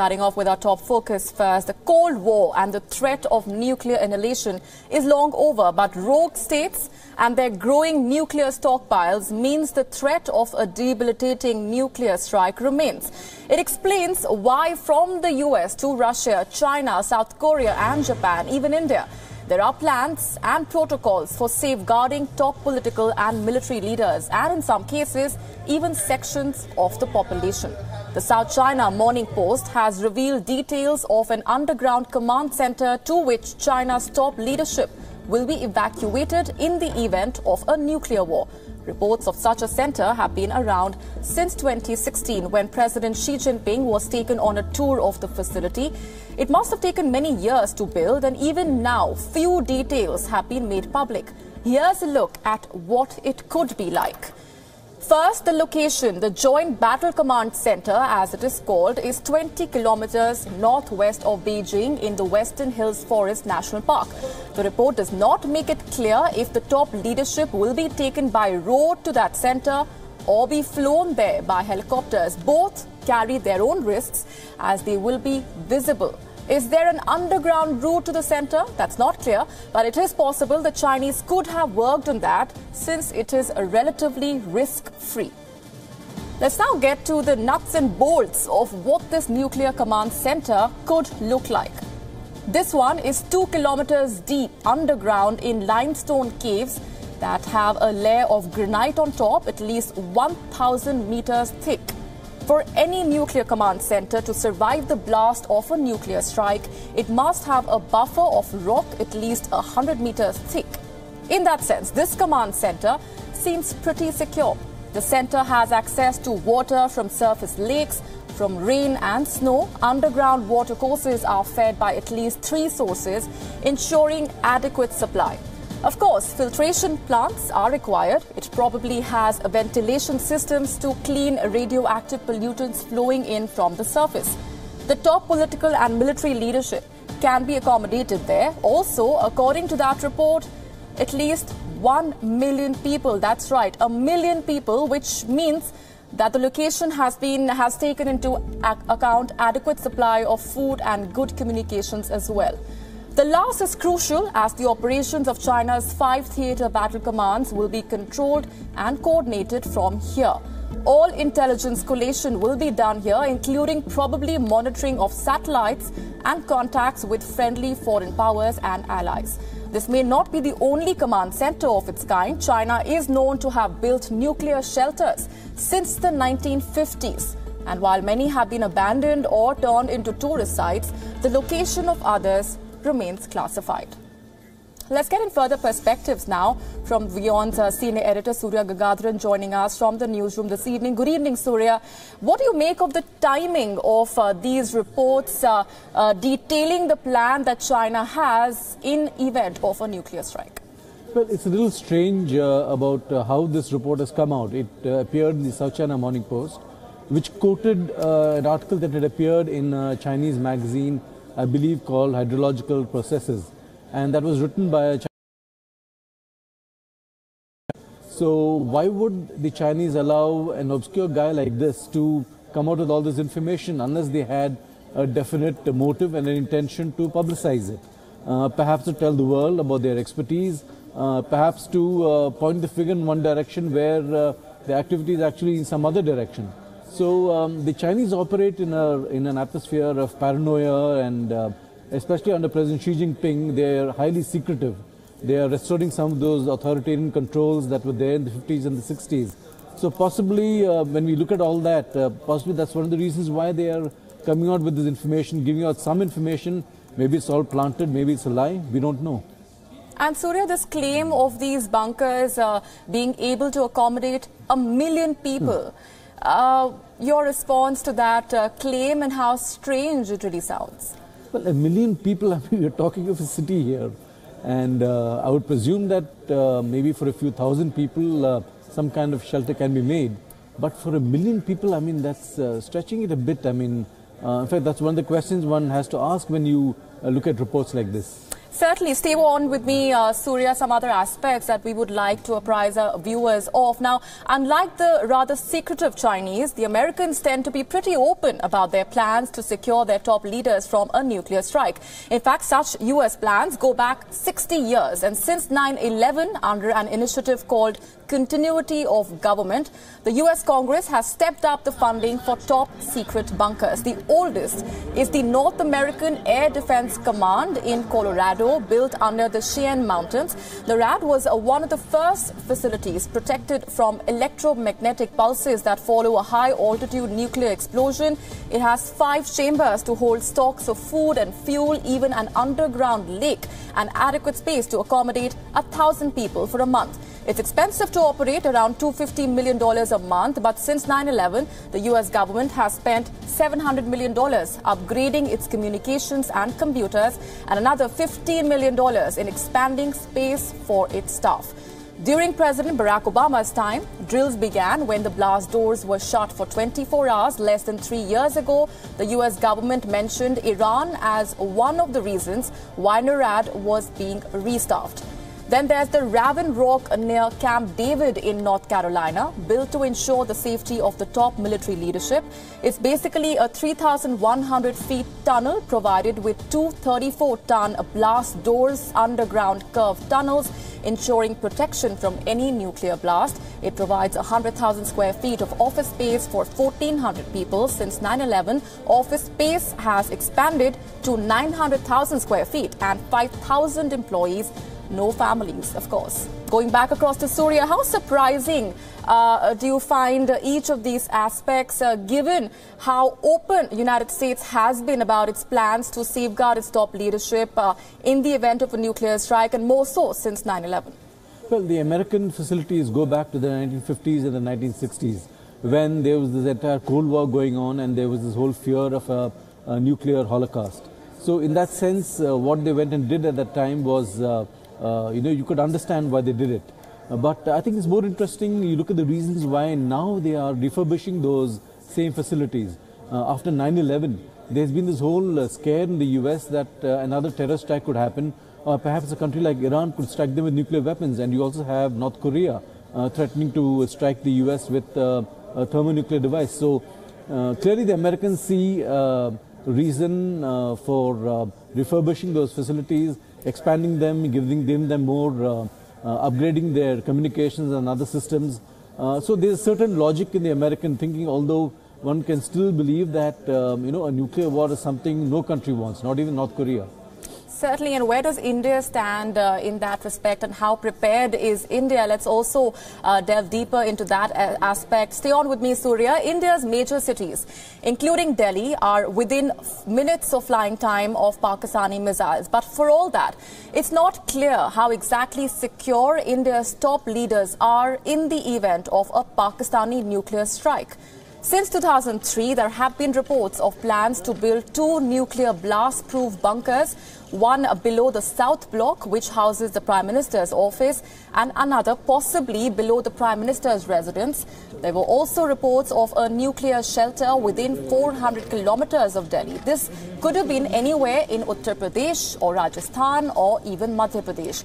Starting off with our top focus first, the Cold War and the threat of nuclear annihilation is long over, but rogue states and their growing nuclear stockpiles means the threat of a debilitating nuclear strike remains. It explains why from the US to Russia, China, South Korea and Japan, even India, there are plans and protocols for safeguarding top political and military leaders and in some cases even sections of the population. The South China Morning Post has revealed details of an underground command center to which China's top leadership will be evacuated in the event of a nuclear war. Reports of such a center have been around since 2016 when President Xi Jinping was taken on a tour of the facility. It must have taken many years to build, and even now few details have been made public. Here's a look at what it could be like. First, the location, the Joint Battle Command Center, as it is called, is 20 kilometers northwest of Beijing in the Western Hills Forest National Park. The report does not make it clear if the top leadership will be taken by road to that center or be flown there by helicopters. Both carry their own risks as they will be visible. Is there an underground route to the center? That's not clear, but it is possible the Chinese could have worked on that since it is relatively risk-free. Let's now get to the nuts and bolts of what this nuclear command center could look like. This one is 2 kilometers deep underground in limestone caves that have a layer of granite on top, at least 1,000 meters thick. For any nuclear command center to survive the blast of a nuclear strike, it must have a buffer of rock at least 100 meters thick. In that sense, this command center seems pretty secure. The center has access to water from surface lakes, from rain and snow. Underground water courses are fed by at least 3 sources, ensuring adequate supply. Of course, filtration plants are required. It probably has ventilation systems to clean radioactive pollutants flowing in from the surface. The top political and military leadership can be accommodated there. Also, according to that report, at least 1 million people, that's right, 1 million people, which means that the location has taken into account adequate supply of food and good communications as well. The last is crucial as the operations of China's 5 theater battle commands will be controlled and coordinated from here. All intelligence collation will be done here, including probably monitoring of satellites and contacts with friendly foreign powers and allies. This may not be the only command center of its kind. China is known to have built nuclear shelters since the 1950s. And while many have been abandoned or turned into tourist sites, the location of others remains classified. Let's get in further perspectives now from WION's senior editor Surya Gagadharan joining us from the newsroom this evening. Good evening, Surya. What do you make of the timing of these reports detailing the plan that China has in event of a nuclear strike? Well, it's a little strange about how this report has come out. It appeared in the South China Morning Post, which quoted an article that had appeared in a Chinese magazine, I believe, called Hydrological Processes, and that was written by a Chinese. So why would the Chinese allow an obscure guy like this to come out with all this information unless they had a definite motive and an intention to publicize it? Perhaps to tell the world about their expertise, perhaps to point the finger in one direction where the activity is actually in some other direction. So the Chinese operate in an atmosphere of paranoia, and especially under President Xi Jinping, they are highly secretive. They are restoring some of those authoritarian controls that were there in the 50s and the 60s. So possibly when we look at all that, possibly that's one of the reasons why they are coming out with this information, giving out some information. Maybe it's all planted, maybe it's a lie, we don't know. And Surya, this claim of these bunkers being able to accommodate 1 million people, your response to that claim and how strange it really sounds? Well, 1 million people, I mean, we're talking of a city here. And I would presume that maybe for a few thousand people, some kind of shelter can be made. But for 1 million people, I mean, that's stretching it a bit. I mean, in fact, that's one of the questions one has to ask when you look at reports like this. Certainly. Stay on with me, Surya, some other aspects that we would like to apprise our viewers of. Now, unlike the rather secretive Chinese, the Americans tend to be pretty open about their plans to secure their top leaders from a nuclear strike. In fact, such U.S. plans go back 60 years. And since 9/11, under an initiative called Continuity of Government, the U.S. Congress has stepped up the funding for top secret bunkers. The oldest is the North American Air Defense Command in Colorado, built under the Cheyenne Mountains. The RAD was one of the first facilities protected from electromagnetic pulses that follow a high-altitude nuclear explosion. It has 5 chambers to hold stocks of food and fuel, even an underground lake, and adequate space to accommodate 1,000 people for a month. It's expensive to operate, around $250 million a month, but since 9/11, the U.S. government has spent $700 million upgrading its communications and computers, and another $15 million in expanding space for its staff. During President Barack Obama's time, drills began when the blast doors were shut for 24 hours. Less than 3 years ago, the U.S. government mentioned Iran as one of the reasons why NORAD was being restaffed. Then there's the Raven Rock near Camp David in North Carolina, built to ensure the safety of the top military leadership. It's basically a 3,100 feet tunnel provided with 2 34-ton blast doors, underground curved tunnels, ensuring protection from any nuclear blast. It provides 100,000 square feet of office space for 1,400 people. Since 9/11, office space has expanded to 900,000 square feet and 5,000 employees. No families, of course. Going back across to Surya, how surprising do you find each of these aspects, given how open the United States has been about its plans to safeguard its top leadership in the event of a nuclear strike, and more so since 9/11? Well, the American facilities go back to the 1950s and the 1960s, when there was this entire Cold War going on and there was this whole fear of a nuclear holocaust. So in that sense, what they went and did at that time was you could understand why they did it. But I think it's more interesting, you look at the reasons why now they are refurbishing those same facilities. After 9/11, there's been this whole scare in the US that another terror strike could happen, or perhaps a country like Iran could strike them with nuclear weapons. And you also have North Korea threatening to strike the US with a thermonuclear device. So clearly the Americans see reason for refurbishing those facilities, expanding them, giving them more, upgrading their communications and other systems. So there's certain logic in the American thinking, although one can still believe that a nuclear war is something no country wants, not even North Korea. Certainly. And where does India stand in that respect, and how prepared is India? Let's also delve deeper into that aspect. Stay on with me, Surya. India's major cities, including Delhi, are within minutes of flying time of Pakistani missiles. But for all that, it's not clear how exactly secure India's top leaders are in the event of a Pakistani nuclear strike. Since 2003, there have been reports of plans to build 2 nuclear blast-proof bunkers, one below the South Block, which houses the Prime Minister's office, and another possibly below the Prime Minister's residence. There were also reports of a nuclear shelter within 400 kilometers of Delhi. This could have been anywhere in Uttar Pradesh or Rajasthan or even Madhya Pradesh.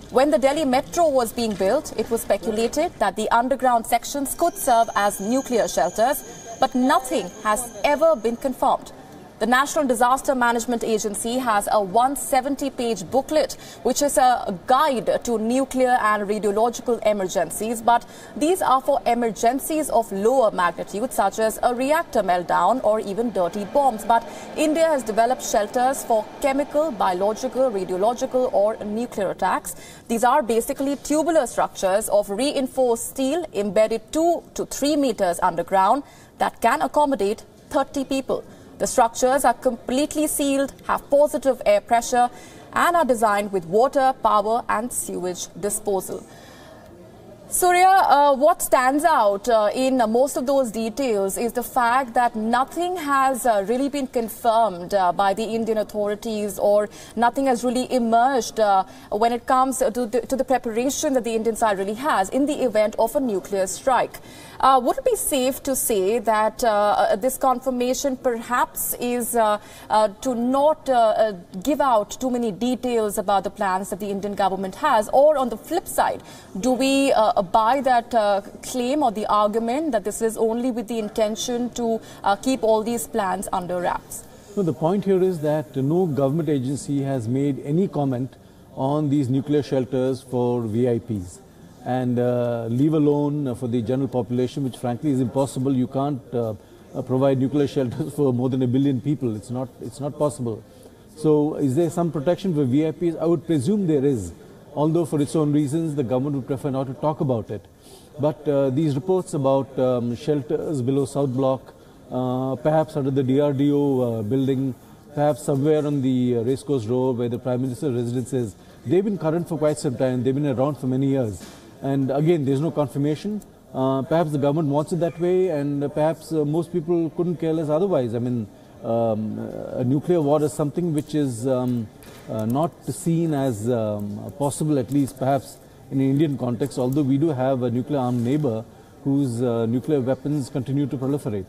When the Delhi metro was being built, it was speculated that the underground sections could serve as nuclear shelters, but nothing has ever been confirmed. The National Disaster Management Agency has a 170-page booklet, which is a guide to nuclear and radiological emergencies. But these are for emergencies of lower magnitude, such as a reactor meltdown or even dirty bombs. But India has developed shelters for chemical, biological, radiological or nuclear attacks. These are basically tubular structures of reinforced steel embedded 2 to 3 meters underground that can accommodate 30 people. The structures are completely sealed, have positive air pressure, and are designed with water, power, and sewage disposal. Surya, what stands out in most of those details is the fact that nothing has really been confirmed by the Indian authorities, or nothing has really emerged when it comes to the preparation that the Indian side really has in the event of a nuclear strike. Would it be safe to say that this confirmation perhaps is to not give out too many details about the plans that the Indian government has? Or on the flip side, do we buy that claim or the argument that this is only with the intention to keep all these plans under wraps? No, the point here is that no government agency has made any comment on these nuclear shelters for VIPs. And leave alone for the general population, which frankly is impossible. You can't provide nuclear shelters for more than 1 billion people. It's not possible. So is there some protection for VIPs? I would presume there is, although for its own reasons the government would prefer not to talk about it. But these reports about shelters below South Block, perhaps under the DRDO building, perhaps somewhere on the Racecourse Road where the Prime Minister's residence is, they've been current for quite some time. They've been around for many years. And again, there's no confirmation. Perhaps the government wants it that way, and perhaps most people couldn't care less otherwise. I mean, a nuclear war is something which is not seen as possible, at least perhaps in an Indian context, although we do have a nuclear armed neighbor whose nuclear weapons continue to proliferate.